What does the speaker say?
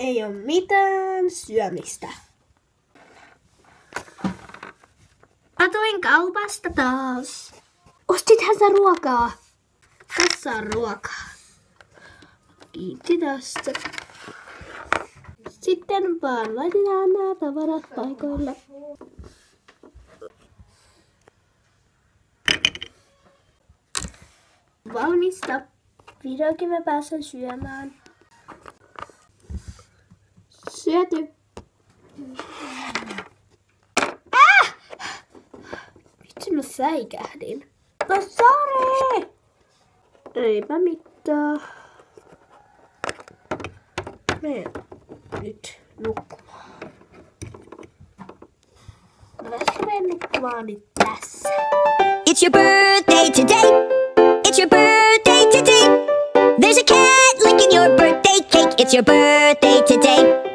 Ei oo mitään syömistä. Mä tulin kaupasta taas. Ostithän sä ruokaa? Tässä on ruokaa. Kiitti tästä. Sitten vaan laitetaan nämä tavarat paikoille. Valmista. Vihdoinkin mä pääsen syömään. Syöty. Vitsi mä säikähdin. No sorry! Eipä mitään. Mene nyt nukkumaan. Mä menen nukkumaan nyt tässä. It's your birthday today. It's your birthday today. There's a cat licking your birthday cake. It's your birthday today.